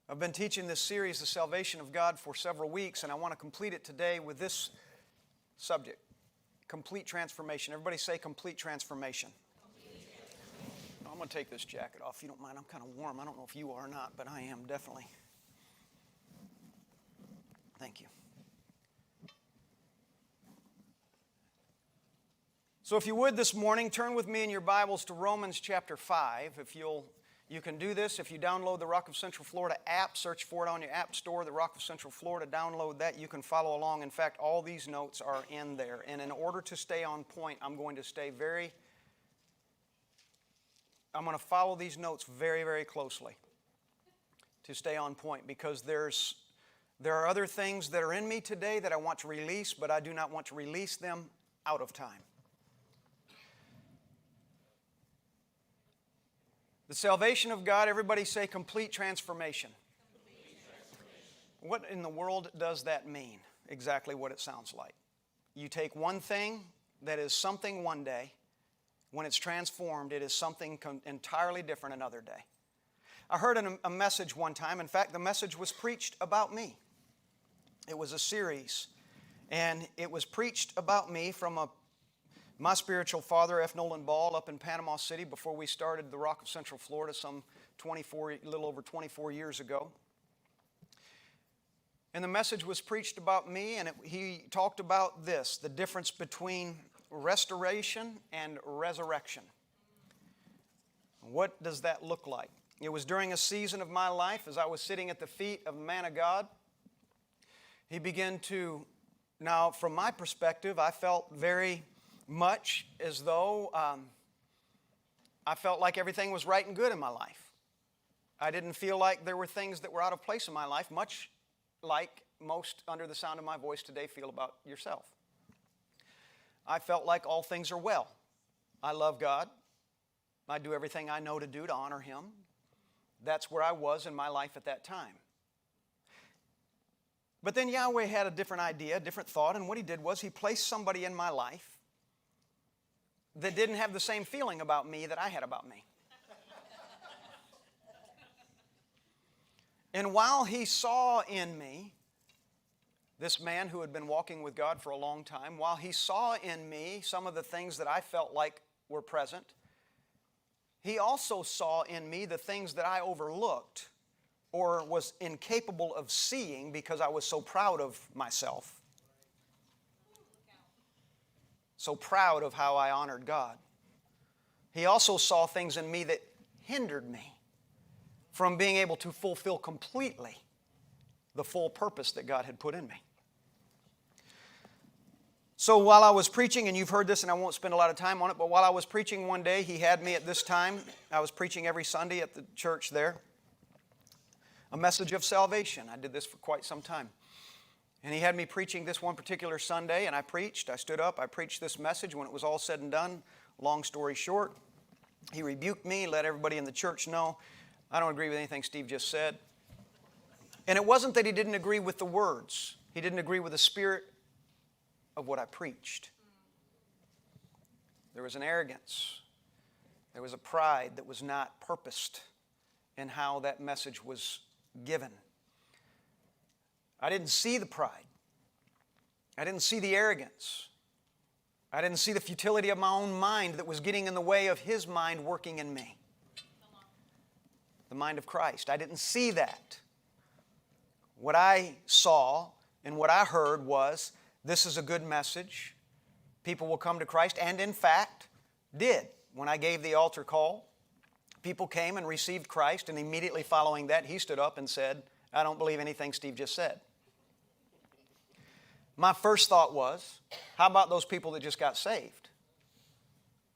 I've been teaching this series, The Salvation of God, for several weeks, and I want to complete it today with this subject, complete transformation. Everybody say complete transformation. I'm going to take this jacket off if you don't mind. I'm kind of warm. I don't know if you are or not, but I am definitely. Thank you. So if you would this morning, turn with me in your Bibles to Romans chapter 5. You can do this if you download the Rock of Central Florida app, search for it on your app store, the Rock of Central Florida, download that. You can follow along. In fact, all these notes are in there. And in order to stay on point, I'm going to follow these notes very, very closely to stay on point, because there are other things that are in me today that I want to release, but I do not want to release them out of time. The salvation of God, everybody say complete transformation. Complete transformation. What in the world does that mean? Exactly what it sounds like. You take one thing that is something one day, when it's transformed, it is something entirely different another day. I heard a message one time. In fact, the message was preached about me. It was a series, and it was preached about me from my spiritual father, F. Nolan Ball, up in Panama City before we started the Rock of Central Florida a little over 24 years ago. And the message was preached about me, and he talked about this, the difference between restoration and resurrection. What does that look like? It was during a season of my life as I was sitting at the feet of a man of God. He began to, now from my perspective, I felt very much as though I felt like everything was right and good in my life. I didn't feel like there were things that were out of place in my life, much like most under the sound of my voice today feel about yourself. I felt like all things are well. I love God. I do everything I know to do to honor Him. That's where I was in my life at that time. But then Yahweh had a different idea, a different thought, and what He did was He placed somebody in my life that didn't have the same feeling about me that I had about me. And while He saw in me, this man who had been walking with God for a long time, while He saw in me some of the things that I felt like were present, He also saw in me the things that I overlooked or was incapable of seeing because I was so proud of myself. So proud of how I honored God. He also saw things in me that hindered me from being able to fulfill completely the full purpose that God had put in me. So while I was preaching, and you've heard this and I won't spend a lot of time on it, but while I was preaching one day, He had me at this time, I was preaching every Sunday at the church there, a message of salvation. I did this for quite some time. And He had me preaching this one particular Sunday, and I preached. I stood up, I preached this message. When it was all said and done, long story short, He rebuked me, let everybody in the church know, I don't agree with anything Steve just said. And it wasn't that He didn't agree with the words. He didn't agree with the spirit of what I preached. There was an arrogance. There was a pride that was not purposed in how that message was given. I didn't see the pride. I didn't see the arrogance. I didn't see the futility of my own mind that was getting in the way of His mind working in me. The mind of Christ. I didn't see that. What I saw and what I heard was, this is a good message. People will come to Christ, and in fact, did. When I gave the altar call, people came and received Christ, and immediately following that, he stood up and said, I don't believe anything Steve just said. My first thought was, how about those people that just got saved?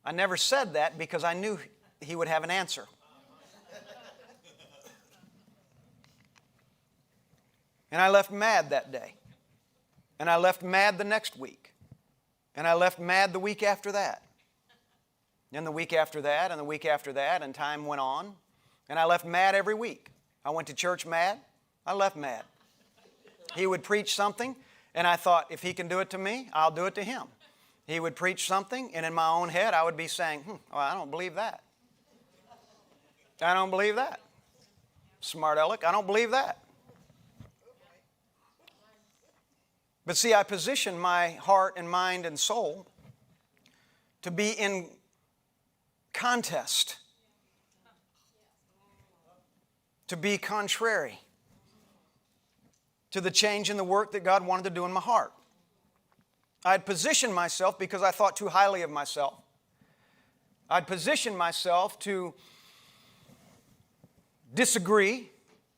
I never said that because I knew he would have an answer. And I left mad that day. And I left mad the next week. And I left mad the week after that. And the week after that, and the week after that, and time went on. And I left mad every week. I went to church mad. I left mad. He would preach something, and I thought, if he can do it to me, I'll do it to him. He would preach something, and in my own head, I would be saying, well, I don't believe that. I don't believe that. smart aleck. I don't believe that. But see, I position my heart and mind and soul to be in contest, to be contrary to the change in the work that God wanted to do in my heart. I'd positioned myself because I thought too highly of myself. I'd positioned myself to disagree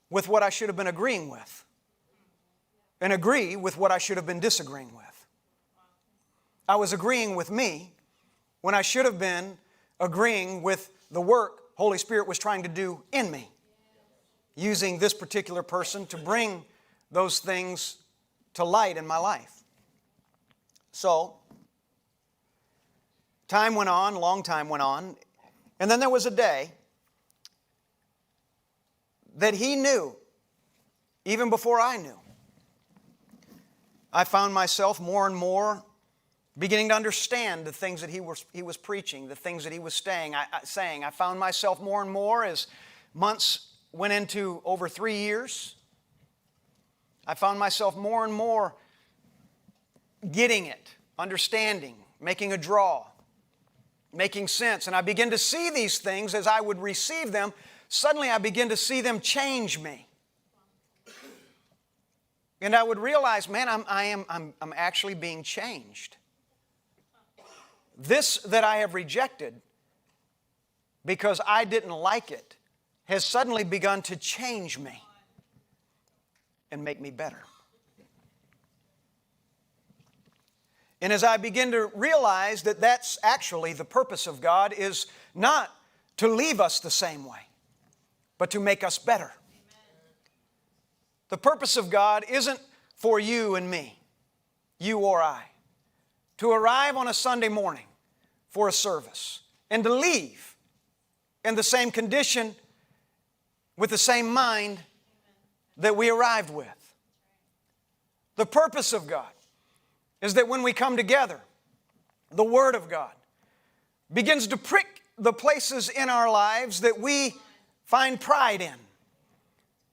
with what I should have been agreeing with, and agree with what I should have been disagreeing with. I was agreeing with me when I should have been agreeing with the work Holy Spirit was trying to do in me, using this particular person to bring those things to light in my life. So, time went on, long time went on, and then there was a day that he knew, even before I knew. I found myself more and more beginning to understand the things that he was preaching, the things that he was saying. I found myself more and more as months went into over 3 years. I found myself more and more getting it, understanding, making a draw, making sense. And I began to see these things as I would receive them. Suddenly I began to see them change me. And I would realize, man, I'm actually being changed. This that I have rejected because I didn't like it has suddenly begun to change me and make me better. And as I begin to realize that that's actually the purpose of God, is not to leave us the same way, but to make us better. The purpose of God isn't for you and me, you or I, to arrive on a Sunday morning for a service and to leave in the same condition with the same mind that we arrived with. The purpose of God is that when we come together, the Word of God begins to prick the places in our lives that we find pride in.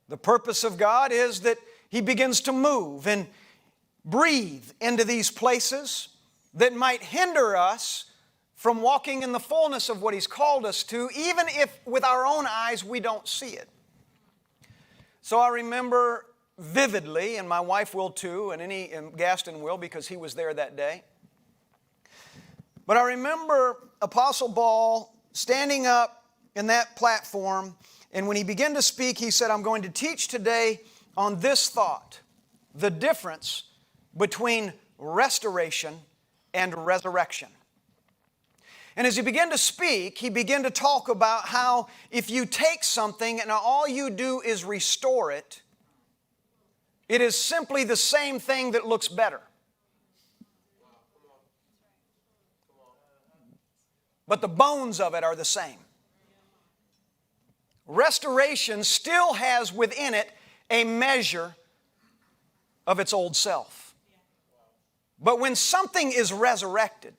The purpose of God is that He begins to move and breathe into these places that might hinder us from walking in the fullness of what He's called us to, even if with our own eyes we don't see it. So I remember vividly, and my wife will too, and Gaston will because he was there that day. But I remember Apostle Paul standing up in that platform, and when he began to speak, he said, I'm going to teach today on this thought, the difference between restoration and resurrection. And as he began to speak, he began to talk about how if you take something and all you do is restore it, it is simply the same thing that looks better. But the bones of it are the same. Restoration still has within it a measure of its old self. But when something is resurrected,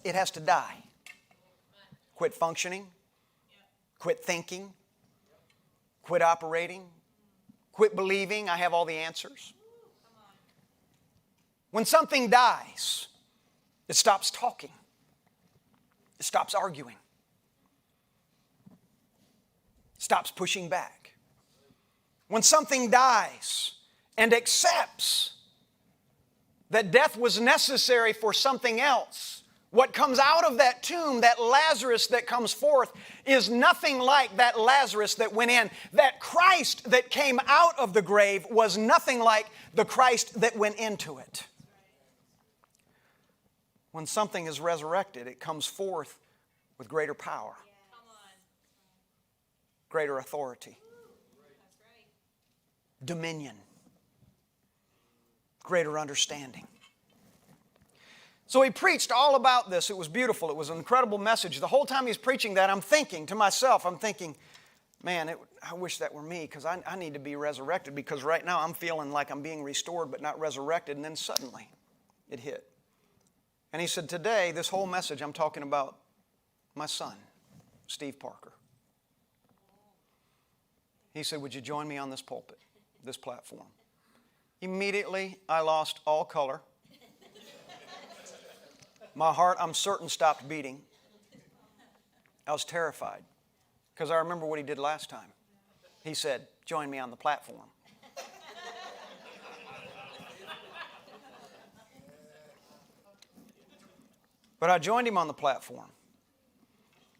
it has to die. Quit functioning, quit thinking, quit operating, quit believing I have all the answers. When something dies, it stops talking. It stops arguing. It stops pushing back. When something dies and accepts that death was necessary for something else, what comes out of that tomb, that Lazarus that comes forth, is nothing like that Lazarus that went in. That Christ that came out of the grave was nothing like the Christ that went into it. When something is resurrected, it comes forth with greater power, greater authority, dominion, greater understanding. So he preached all about this. It was beautiful. It was an incredible message. The whole time he's preaching that, I'm thinking to myself, man, I wish that were me, because I need to be resurrected, because right now I'm feeling like I'm being restored but not resurrected. And then suddenly it hit. And he said, today, this whole message, I'm talking about my son, Steve Parker. He said, would you join me on this pulpit, this platform? Immediately, I lost all color. My heart, I'm certain, stopped beating. I was terrified because I remember what he did last time. He said, join me on the platform. But I joined him on the platform.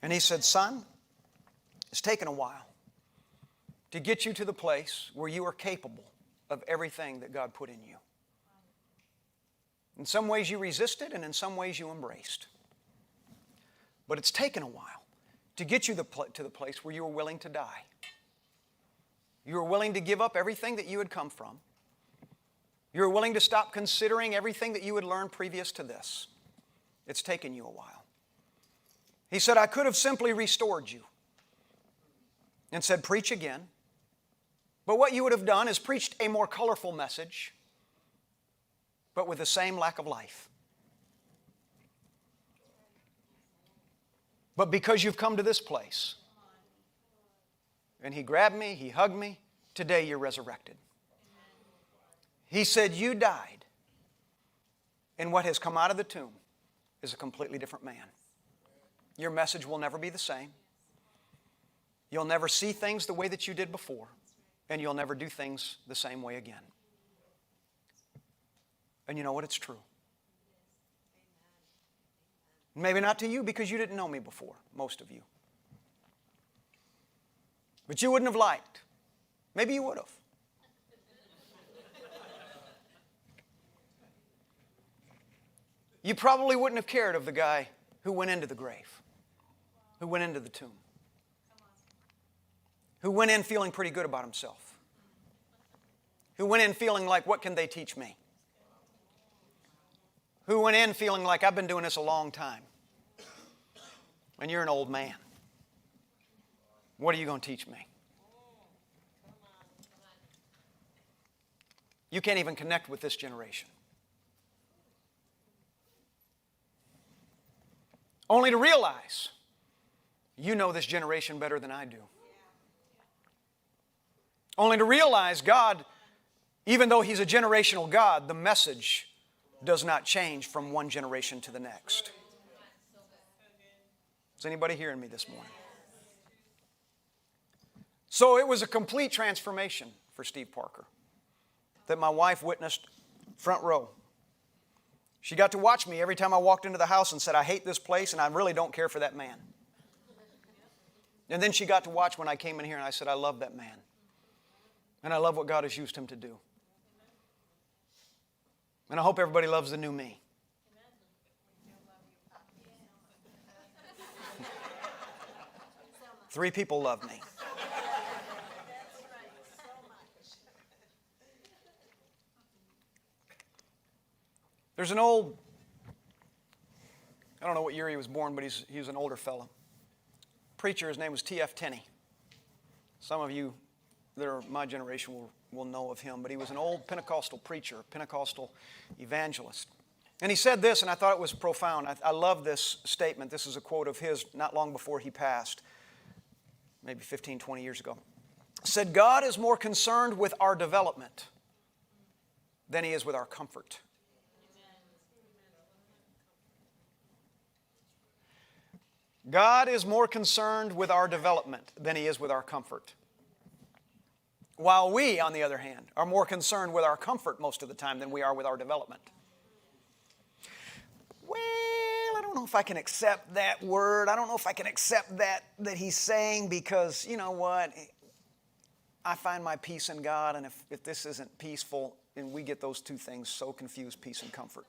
And he said, son, it's taken a while to get you to the place where you are capable of everything that God put in you. In some ways you resisted, and in some ways you embraced. But it's taken a while to get you to the place where you were willing to die. You were willing to give up everything that you had come from. You were willing to stop considering everything that you had learned previous to this. It's taken you a while. He said, I could have simply restored you and said, preach again. But what you would have done is preached a more colorful message, but with the same lack of life. But because you've come to this place, and he grabbed me, he hugged me, today you're resurrected. He said, you died, and what has come out of the tomb is a completely different man. Your message will never be the same. You'll never see things the way that you did before, and you'll never do things the same way again. And you know what? It's true. Maybe not to you because you didn't know me before, most of you. But you wouldn't have liked. Maybe you would have. You probably wouldn't have cared of the guy who went into the grave, who went into the tomb, who went in feeling pretty good about himself, who went in feeling like, what can they teach me? Who went in feeling like, I've been doing this a long time, and you're an old man. What are you going to teach me? You can't even connect with this generation. Only to realize you know this generation better than I do. Only to realize God, even though He's a generational God, the message does not change from one generation to the next. Is anybody hearing me this morning? So it was a complete transformation for Steve Parker that my wife witnessed front row. She got to watch me every time I walked into the house and said, I hate this place and I really don't care for that man. And then she got to watch when I came in here and I said, I love that man. And I love what God has used him to do. And I hope everybody loves the new me. Three people love me. There's an old, I don't know what year he was born, but he was an older fellow. Preacher, his name was T.F. Tenney. Some of you that are my generation will know of him, but he was an old Pentecostal preacher, Pentecostal evangelist. And he said this, and I thought it was profound. I love this statement. This is a quote of his not long before he passed, maybe 15, 20 years ago. Said, God is more concerned with our development than He is with our comfort. God is more concerned with our development than He is with our comfort. While we, on the other hand, are more concerned with our comfort most of the time than we are with our development. Well, I don't know if I can accept that word. I don't know if I can accept that he's saying because, you know what, I find my peace in God, and if this isn't peaceful, and we get those two things so confused, peace and comfort.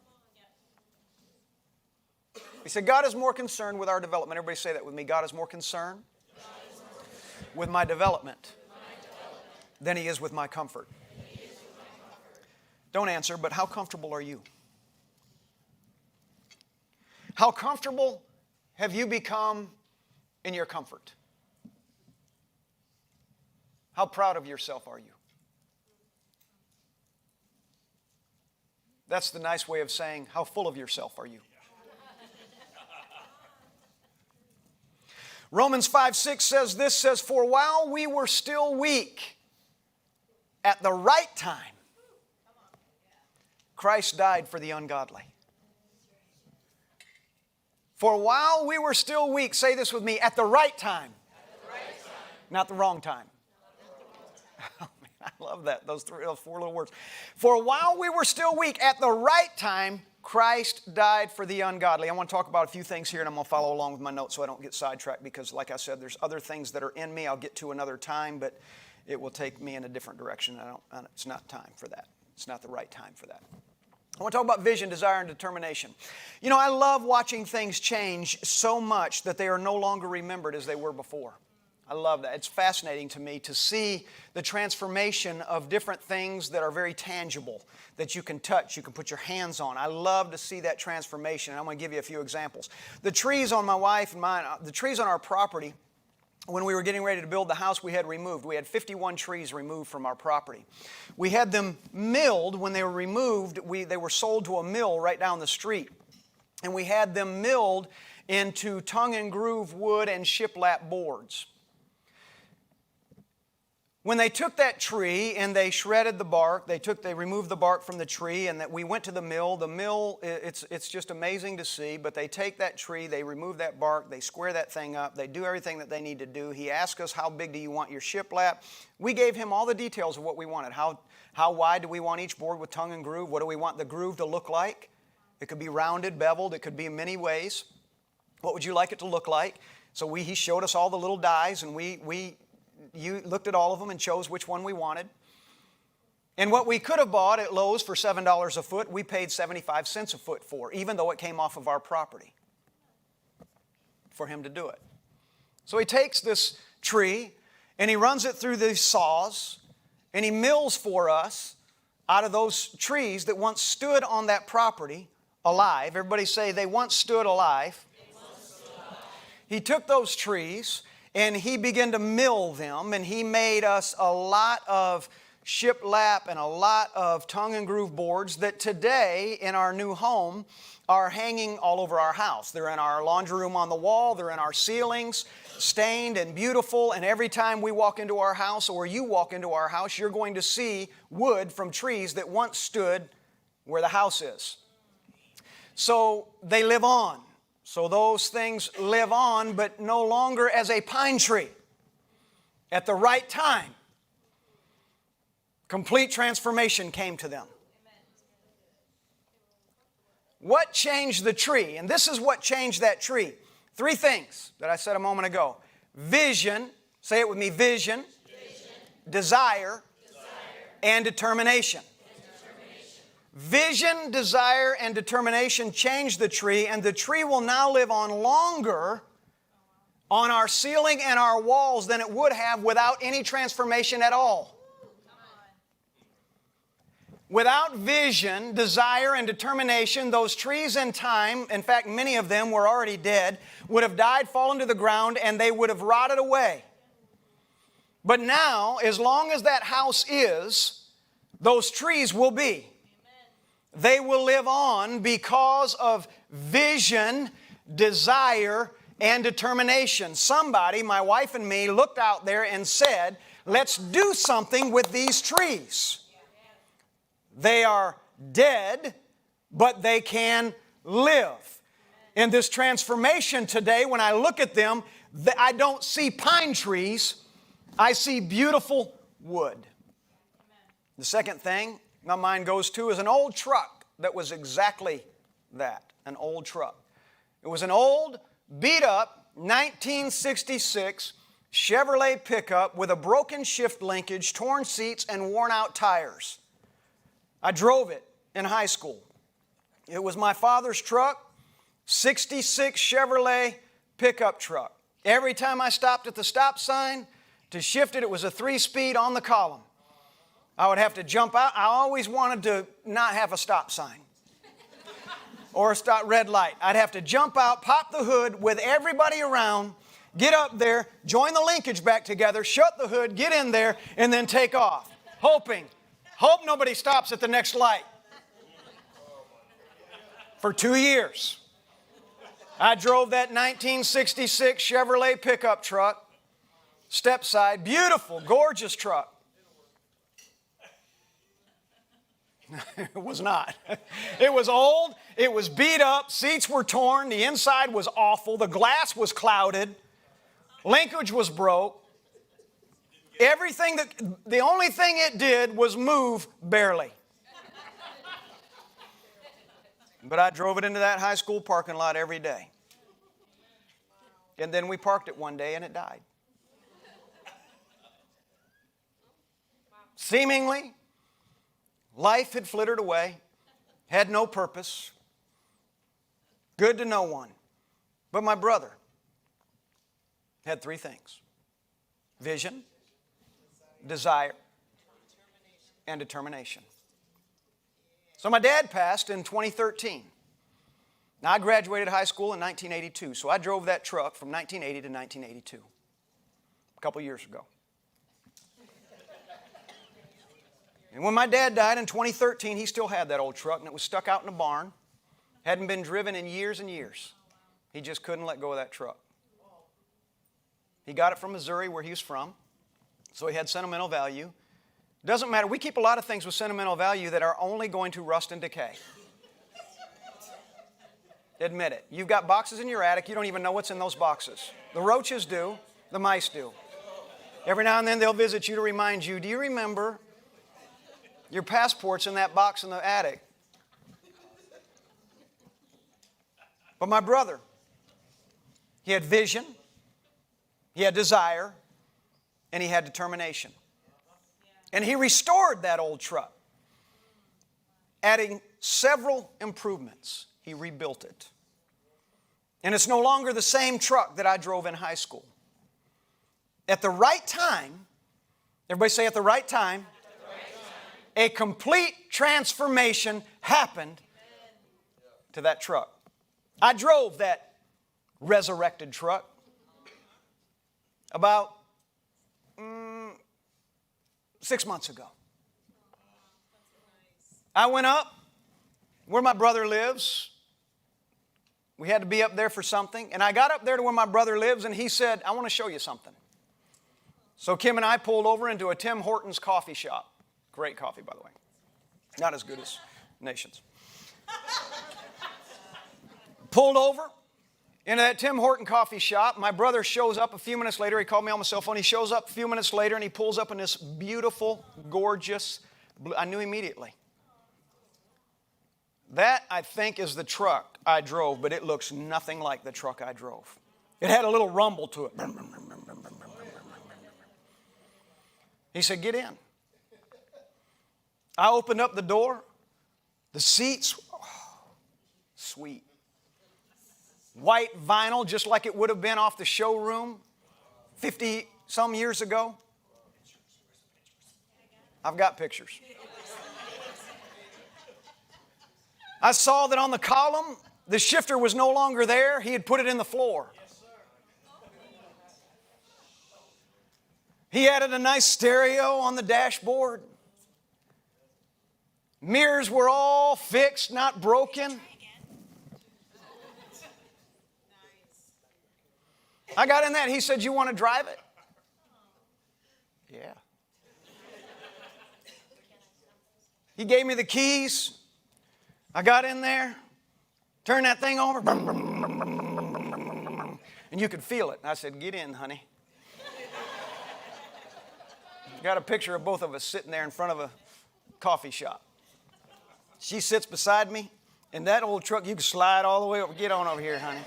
He said, God is more concerned with our development. Everybody say that with me. God is more concerned with my development than He is with my comfort. Don't answer, but how comfortable are you? How comfortable have you become in your comfort? How proud of yourself are you? That's the nice way of saying, how full of yourself are you? Romans 5:6 says this, says, for while we were still weak, at the right time, Christ died for the ungodly. For while we were still weak, say this with me, at the right time. Not the wrong time. Oh, man, I love that, those four little words. For while we were still weak, at the right time, Christ died for the ungodly. I want to talk about a few things here, and I'm going to follow along with my notes so I don't get sidetracked, because like I said, there's other things that are in me I'll get to another time, but it will take me in a different direction. It's not time for that. It's not the right time for that. I want to talk about vision, desire, and determination. You know, I love watching things change so much that they are no longer remembered as they were before. I love that. It's fascinating to me to see the transformation of different things that are very tangible, that you can touch, you can put your hands on. I love to see that transformation, and I'm going to give you a few examples. The trees on my wife and mine, the trees on our property, when we were getting ready to build the house, we had removed. We had 51 trees removed from our property. We had them milled. When they were removed, they were sold to a mill right down the street. And we had them milled into tongue and groove wood and shiplap boards. When they took that tree and they shredded the bark, they removed the bark from the tree, and that we went to the mill, it's just amazing to see, but they take that tree, they remove that bark, they square that thing up, they do everything that they need to do. He asked us, how big do you want your shiplap? We gave him all the details of what we wanted. How wide do we want each board with tongue and groove? What do we want the groove to look like? It could be rounded, beveled, it could be in many ways. What would you like it to look like? So he showed us all the little dies, and you looked at all of them and chose which one we wanted. And what we could have bought at Lowe's for $7 a foot, we paid 75 cents a foot for, even though it came off of our property, for him to do it. So he takes this tree and he runs it through these saws and he mills for us out of those trees that once stood on that property alive. Everybody say, they once stood alive. He took those trees and he began to mill them, and he made us a lot of shiplap and a lot of tongue and groove boards that today in our new home are hanging all over our house. They're in our laundry room on the wall, they're in our ceilings, stained and beautiful, and every time we walk into our house or you walk into our house, you're going to see wood from trees that once stood where the house is. So they live on. So those things live on, but no longer as a pine tree. At the right time, complete transformation came to them. What changed the tree? And this is what changed that tree. Three things that I said a moment ago. Vision, say it with me, vision, desire, and determination. Vision, desire, and determination changed the tree, and the tree will now live on longer on our ceiling and our walls than it would have without any transformation at all. Without vision, desire, and determination, those trees in time, in fact, many of them were already dead, would have died, fallen to the ground, and they would have rotted away. But now, as long as that house is, those trees will be. They will live on because of vision, desire, and determination. Somebody, my wife and me, looked out there and said, let's do something with these trees. They are dead, but they can live. In this transformation today, when I look at them, I don't see pine trees, I see beautiful wood. The second thing my mind goes to is an old truck that was exactly that, an old truck. It was an old, beat-up, 1966 Chevrolet pickup with a broken shift linkage, torn seats, and worn-out tires. I drove it in high school. It was my father's truck, 66 Chevrolet pickup truck. Every time I stopped at the stop sign to shift it, it was a 3-speed on the column. I would have to jump out. I always wanted to not have a stop sign or a red light. I'd have to jump out, pop the hood with everybody around, get up there, join the linkage back together, shut the hood, get in there, and then take off, hope nobody stops at the next light. For 2 years. I drove that 1966 Chevrolet pickup truck, step side, beautiful, gorgeous truck. It was not. It was old, it was beat up, seats were torn, the inside was awful, the glass was clouded, linkage was broke. The only thing it did was move barely. But I drove it into that high school parking lot every day. And then we parked it one day and it died. Seemingly, life had flittered away, had no purpose, good to no one. But my brother had three things: vision, desire, and determination. So my dad passed in 2013. Now, I graduated high school in 1982, so I drove that truck from 1980 to 1982, a couple years ago. And when my dad died in 2013, he still had that old truck, and it was stuck out in a barn. Hadn't been driven in years and years. He just couldn't let go of that truck. He got it from Missouri, where he was from, so he had sentimental value. Doesn't matter. We keep a lot of things with sentimental value that are only going to rust and decay. Admit it. You've got boxes in your attic. You don't even know what's in those boxes. The roaches do. The mice do. Every now and then they'll visit you to remind you, do you remember your passport's in that box in the attic? But my brother, he had vision, he had desire, and he had determination. And he restored that old truck, adding several improvements. He rebuilt it. And it's no longer the same truck that I drove in high school. At the right time, everybody say at the right time, a complete transformation happened to that truck. I drove that resurrected truck about 6 months ago. I went up where my brother lives. We had to be up there for something. And I got up there to where my brother lives, and he said, I want to show you something. So Kim and I pulled over into a Tim Hortons coffee shop. Great coffee, by the way. Not as good as Nations. Pulled over into that Tim Horton coffee shop. My brother shows up a few minutes later. He called me on my cell phone. He shows up a few minutes later, and he pulls up in this beautiful, gorgeous blue. I knew immediately. That, I think, is the truck I drove, but it looks nothing like the truck I drove. It had a little rumble to it. He said, get in. I opened up the door. The seats, sweet. White vinyl, just like it would have been off the showroom 50-some years ago. I've got pictures. I saw that on the column, the shifter was no longer there. He had put it in the floor. He added a nice stereo on the dashboard. Mirrors were all fixed, not broken. I got in that. He said, you want to drive it? Yeah. He gave me the keys. I got in there, turned that thing over, and you could feel it. And I said, get in, honey. Got a picture of both of us sitting there in front of a coffee shop. She sits beside me, and that old truck, you can slide all the way over. Get on over here, honey.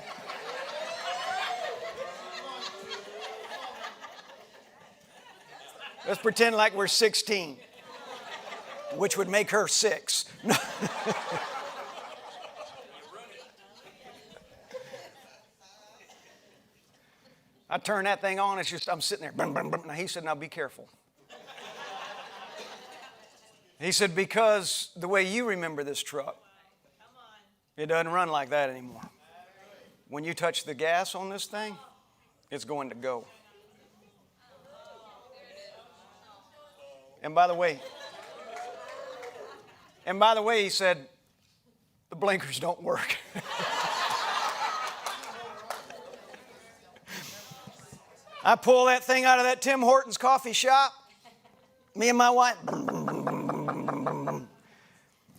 Let's pretend like we're 16, which would make her 6. I turn that thing on, I'm sitting there. Now he said, now be careful. He said, because the way you remember this truck, it doesn't run like that anymore. When you touch the gas on this thing, it's going to go. And by the way, he said, the blinkers don't work. I pull that thing out of that Tim Hortons coffee shop. Me and my wife.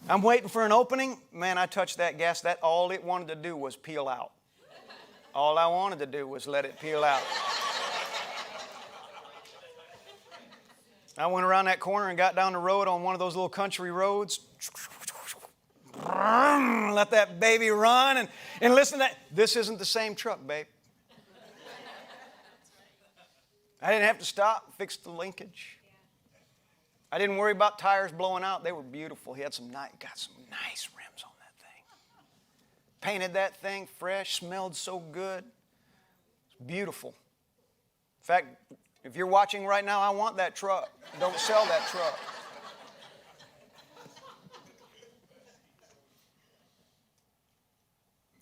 I'm waiting for an opening. Man, I touched that gas. That all it wanted to do was peel out. All I wanted to do was let it peel out. I went around that corner and got down the road on one of those little country roads. Let that baby run and listen to that. This isn't the same truck, babe. I didn't have to stop, fix the linkage. I didn't worry about tires blowing out. They were beautiful. He had got some nice rims on that thing. Painted that thing fresh, smelled so good. It's beautiful. In fact, if you're watching right now, I want that truck. Don't sell that truck.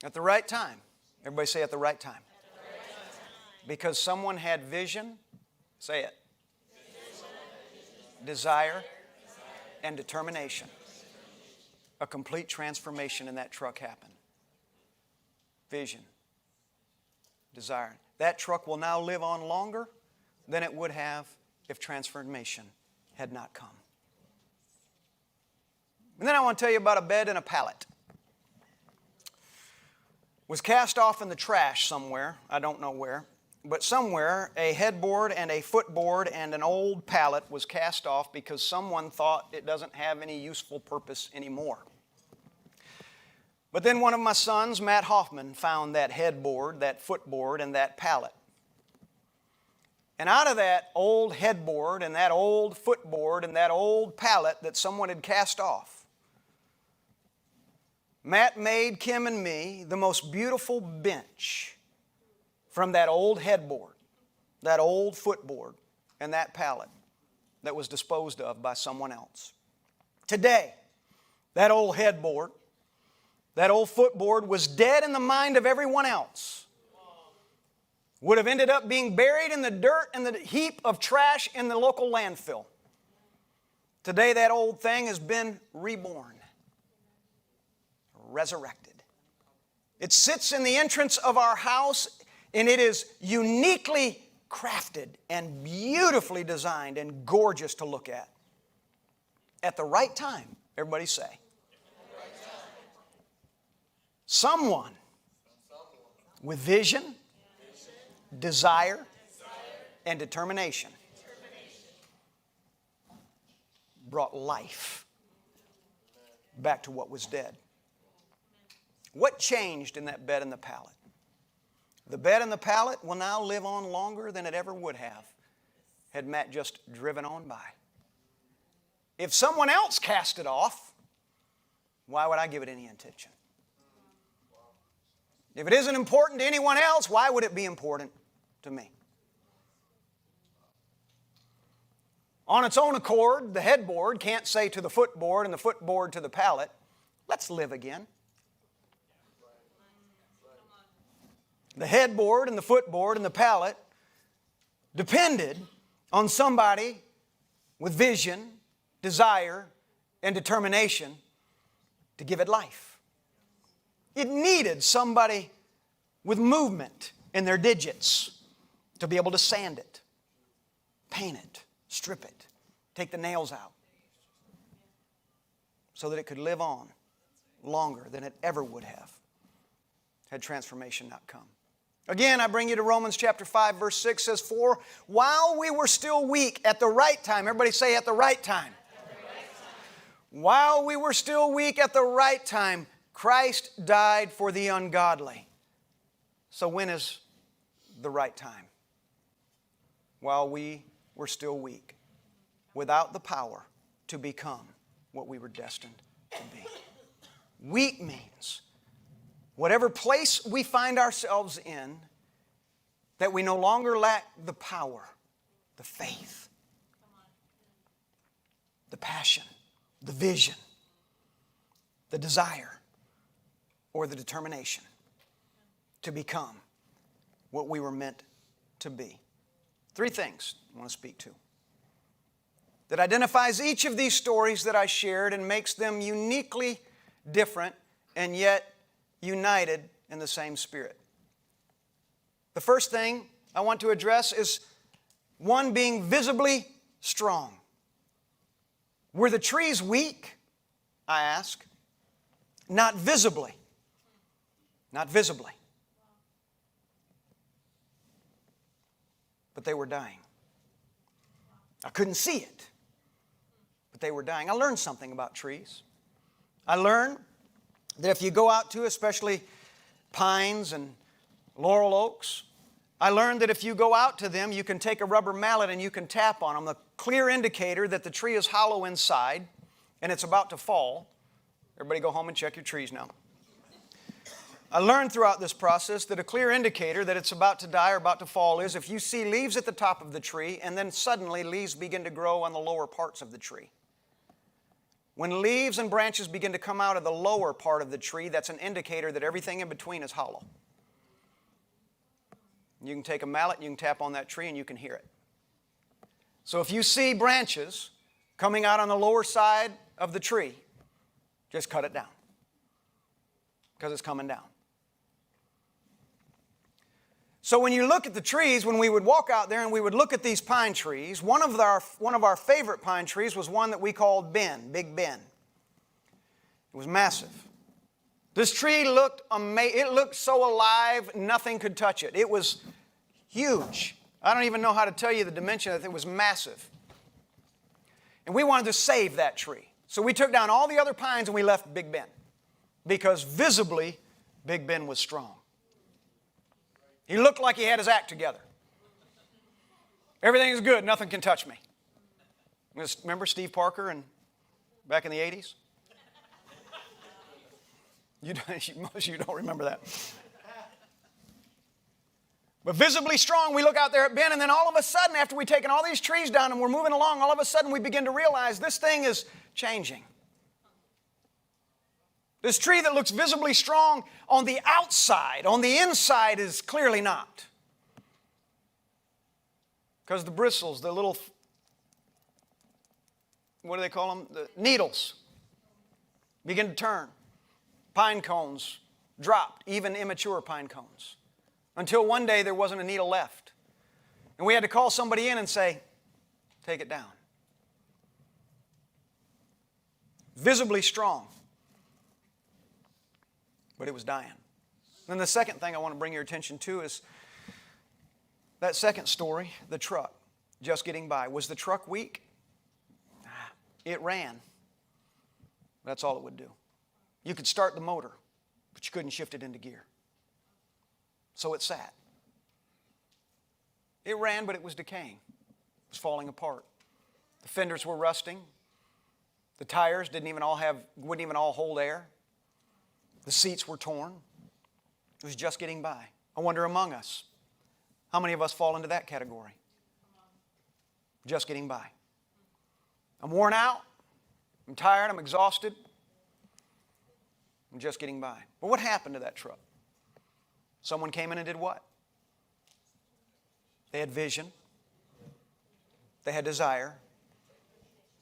At the right time. Everybody say at the right time. Because someone had vision, say it, desire, and determination. A complete transformation in that truck happened. Vision, desire. That truck will now live on longer than it would have if transformation had not come. And then I want to tell you about a bed and a pallet. Was cast off in the trash somewhere, I don't know where, but somewhere a headboard and a footboard and an old pallet was cast off because someone thought it doesn't have any useful purpose anymore. But then one of my sons, Matt Hoffman, found that headboard, that footboard, and that pallet. And out of that old headboard and that old footboard and that old pallet that someone had cast off, Matt made Kim and me the most beautiful bench from that old headboard, that old footboard, and that pallet that was disposed of by someone else. Today, that old headboard, that old footboard was dead in the mind of everyone else. Would have ended up being buried in the dirt and the heap of trash in the local landfill. Today, that old thing has been reborn, resurrected. It sits in the entrance of our house, and it is uniquely crafted and beautifully designed and gorgeous to look at. At the right time, everybody say. Someone with vision, desire, and determination brought life back to what was dead. What changed in that bed and the pallet? The bed and the pallet will now live on longer than it ever would have had Matt just driven on by. If someone else cast it off, why would I give it any attention? If it isn't important to anyone else, why would it be important to me? On its own accord, the headboard can't say to the footboard and the footboard to the pallet, let's live again. The headboard and the footboard and the pallet depended on somebody with vision, desire, and determination to give it life. It needed somebody with movement in their digits to be able to sand it, paint it, strip it, take the nails out, so that it could live on longer than it ever would have had transformation not come. Again, I bring you to Romans chapter 5, verse 6 says, "For while we were still weak at the right time," everybody say at the right time. While we were still weak at the right time, Christ died for the ungodly. So when is the right time? While we were still weak, without the power to become what we were destined to be. Weak means whatever place we find ourselves in, that we no longer lack the power, the faith, the passion, the vision, the desire, or the determination to become what we were meant to be. Three things I want to speak to that identifies each of these stories that I shared and makes them uniquely different and yet united in the same Spirit. The first thing I want to address is one being visibly strong. Were the trees weak? I ask. Not visibly. Not visibly. But they were dying. I couldn't see it, but they were dying. I learned something about trees. I learned that if you go out to, especially pines and laurel oaks, I learned that if you go out to them, you can take a rubber mallet and you can tap on them. The clear indicator that the tree is hollow inside and it's about to fall. Everybody go home and check your trees now. I learned throughout this process that a clear indicator that it's about to die or about to fall is if you see leaves at the top of the tree and then suddenly leaves begin to grow on the lower parts of the tree. When leaves and branches begin to come out of the lower part of the tree, that's an indicator that everything in between is hollow. You can take a mallet and you can tap on that tree and you can hear it. So if you see branches coming out on the lower side of the tree, just cut it down because it's coming down. So when you look at the trees, when we would walk out there and we would look at these pine trees, one of our favorite pine trees was one that we called Ben, Big Ben. It was massive. This tree looked amazing. It looked so alive, nothing could touch it. It was huge. I don't even know how to tell you the dimension of it. It was massive. And we wanted to save that tree. So we took down all the other pines and we left Big Ben because visibly Big Ben was strong. He looked like he had his act together. Everything is good. Nothing can touch me. Remember Steve Parker and back in the 80s? Most of you don't remember that. But visibly strong, we look out there at Ben, and then all of a sudden, after we've taken all these trees down and we're moving along, all of a sudden we begin to realize this thing is changing. This tree that looks visibly strong on the outside, on the inside is clearly not. Because the bristles, the little, what do they call them? The needles begin to turn. Pine cones dropped, even immature pine cones. Until one day there wasn't a needle left. And we had to call somebody in and say, take it down. Visibly strong. But it was dying. Then the second thing I want to bring your attention to is that second story, the truck just getting by. Was the truck weak? It ran. That's all it would do. You could start the motor, but you couldn't shift it into gear. So it sat. It ran, but it was decaying. It was falling apart. The fenders were rusting. The tires wouldn't even all hold air. The seats were torn. It was just getting by. I wonder among us, how many of us fall into that category? Just getting by. I'm worn out. I'm tired. I'm exhausted. I'm just getting by. But what happened to that truck? Someone came in and did what? They had vision. They had desire.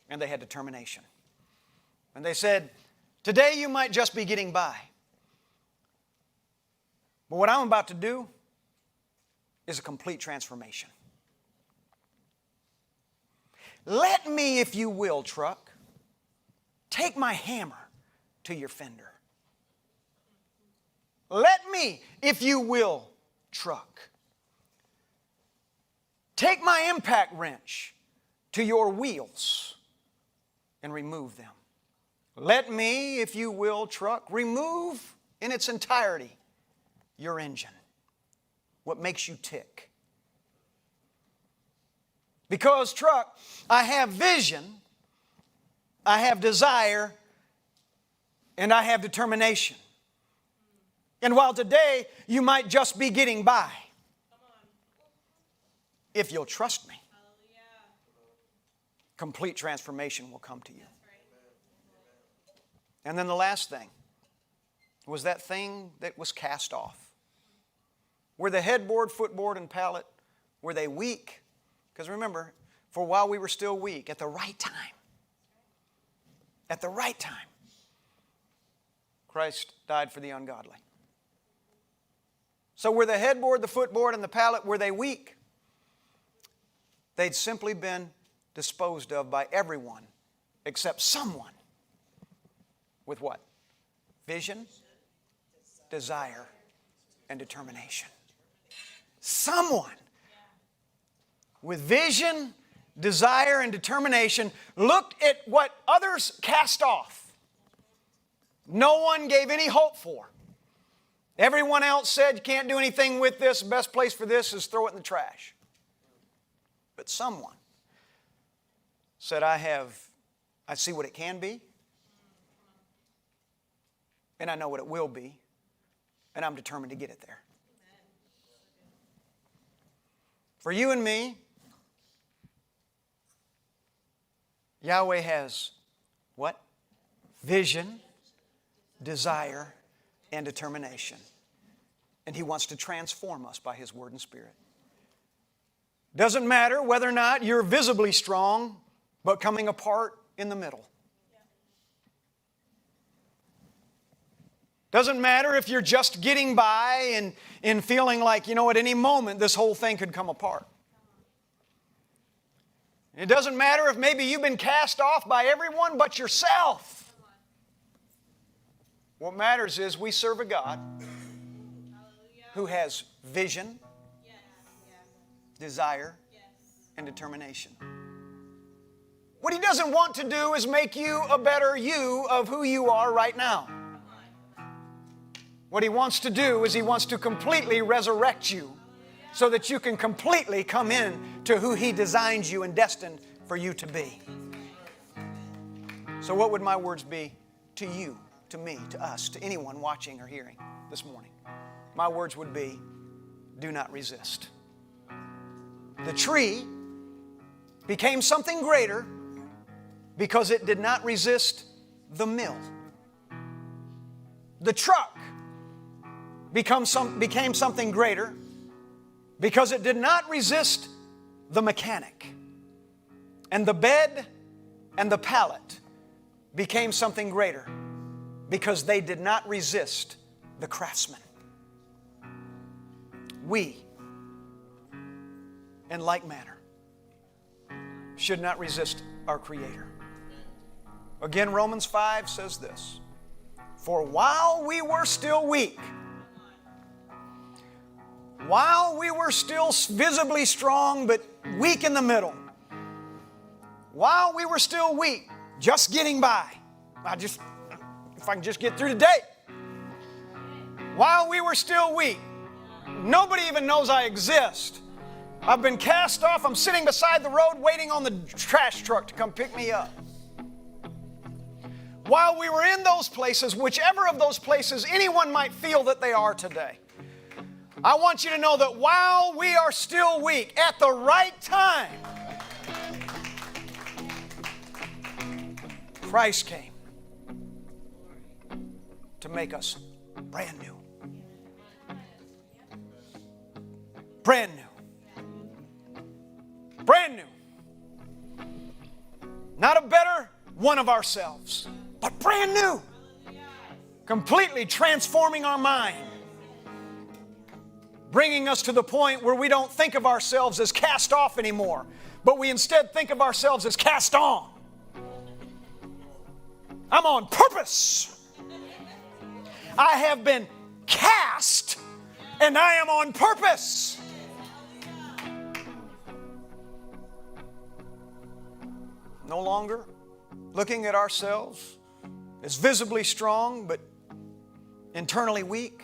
And they had determination. And they said, today you might just be getting by. But what I'm about to do is a complete transformation. Let me, if you will, truck, take my hammer to your fender. Let me, if you will, truck, take my impact wrench to your wheels and remove them. Let me, if you will, truck, remove in its entirety your engine, what makes you tick. Because, truck, I have vision, I have desire, and I have determination. And while today you might just be getting by, if you'll trust me, complete transformation will come to you. And then the last thing was that thing that was cast off. Were the headboard, footboard, and pallet, were they weak? Because remember, for while we were still weak, at the right time, Christ died for the ungodly. So were the headboard, the footboard, and the pallet, were they weak? They'd simply been disposed of by everyone except someone with what? Vision, desire, and determination. Someone with vision, desire, and determination looked at what others cast off. No one gave any hope for. Everyone else said, you can't do anything with this. The best place for this is throw it in the trash. But someone said, I see what it can be, and I know what it will be, and I'm determined to get it there. For you and me, Yahweh has what? Vision, desire, and determination. And He wants to transform us by His Word and Spirit. Doesn't matter whether or not you're visibly strong, but coming apart in the middle. Doesn't matter if you're just getting by and feeling like, at any moment this whole thing could come apart. It doesn't matter if maybe you've been cast off by everyone but yourself. What matters is we serve a God who has vision, desire, and determination. What He doesn't want to do is make you a better you of who you are right now. What He wants to do is He wants to completely resurrect you so that you can completely come in to who He designed you and destined for you to be. So what would my words be to you, to me, to us, to anyone watching or hearing this morning? My words would be, do not resist. The tree became something greater because it did not resist the mill. The truck became something greater because it did not resist the mechanic. And the bed and the pallet became something greater because they did not resist the craftsman. We, in like manner, should not resist our Creator. Again, Romans 5 says this, for while we were still weak, while we were still visibly strong but weak in the middle, while we were still weak, just getting by, if I can just get through today, while we were still weak, nobody even knows I exist. I've been cast off. I'm sitting beside the road waiting on the trash truck to come pick me up. While we were in those places, whichever of those places anyone might feel that they are today, I want you to know that while we are still weak, at the right time, Christ came to make us brand new. Brand new. Brand new. Not a better one of ourselves, but brand new. Completely transforming our mind. Bringing us to the point where we don't think of ourselves as cast off anymore, but we instead think of ourselves as cast on. I'm on purpose. I have been cast, and I am on purpose. No longer looking at ourselves as visibly strong, but internally weak.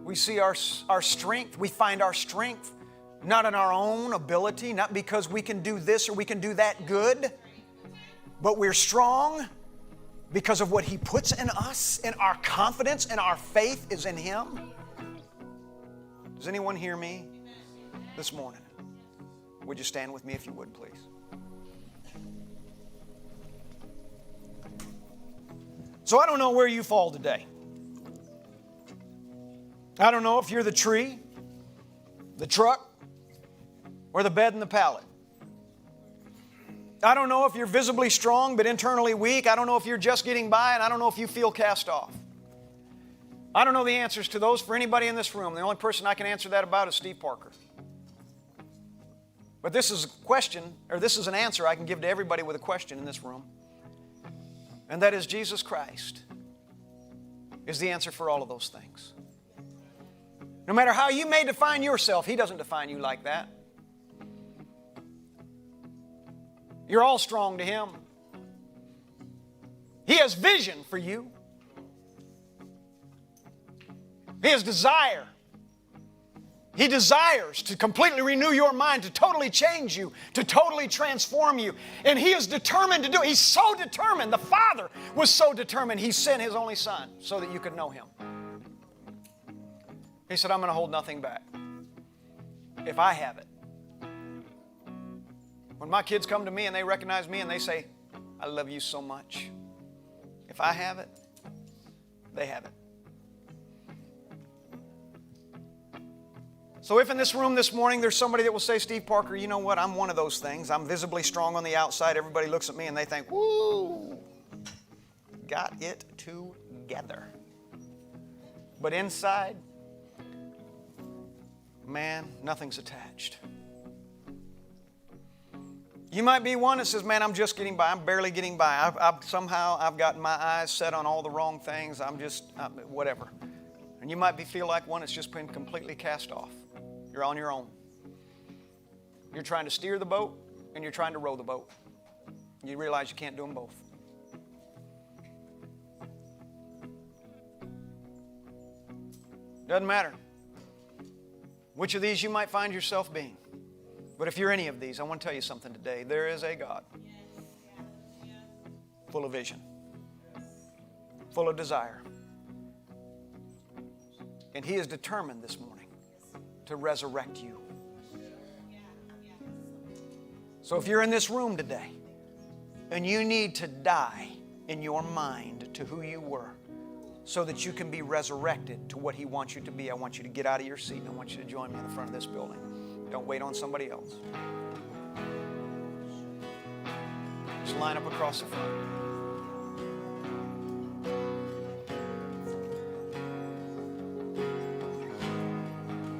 We see our strength. We find our strength not in our own ability, not because we can do this or we can do that good, but we're strong because of what He puts in us, and our confidence and our faith is in Him. Does anyone hear me this morning? Would you stand with me if you would, please? So I don't know where you fall today. I don't know if you're the tree, the truck, or the bed and the pallet. I don't know if you're visibly strong but internally weak. I don't know if you're just getting by, and I don't know if you feel cast off. I don't know the answers to those for anybody in this room. The only person I can answer that about is Steve Parker. But this is a question, or this is an answer I can give to everybody with a question in this room. And that is Jesus Christ is the answer for all of those things. No matter how you may define yourself, He doesn't define you like that. You're all strong to Him. He has vision for you. He has desire. He desires to completely renew your mind, to totally change you, to totally transform you. And He is determined to do it. He's so determined. The Father was so determined, He sent His only Son so that you could know Him. He said, I'm going to hold nothing back if I have it. When my kids come to me and they recognize me and they say, I love you so much. If I have it, they have it. So if in this room this morning there's somebody that will say, Steve Parker, you know what? I'm one of those things. I'm visibly strong on the outside. Everybody looks at me and they think, woo, got it together. But inside, man, nothing's attached. You might be one that says, man, I'm just getting by. I'm barely getting by. I've gotten my eyes set on all the wrong things. Whatever. And you might feel like one that's just been completely cast off. You're on your own. You're trying to steer the boat and you're trying to row the boat. You realize you can't do them both. Doesn't matter which of these you might find yourself being. But if you're any of these, I want to tell you something today. There is a God full of vision, full of desire. And He is determined this morning to resurrect you. So if you're in this room today and you need to die in your mind to who you were so that you can be resurrected to what He wants you to be, I want you to get out of your seat and I want you to join me in the front of this building. Don't wait on somebody else. Just line up across the front.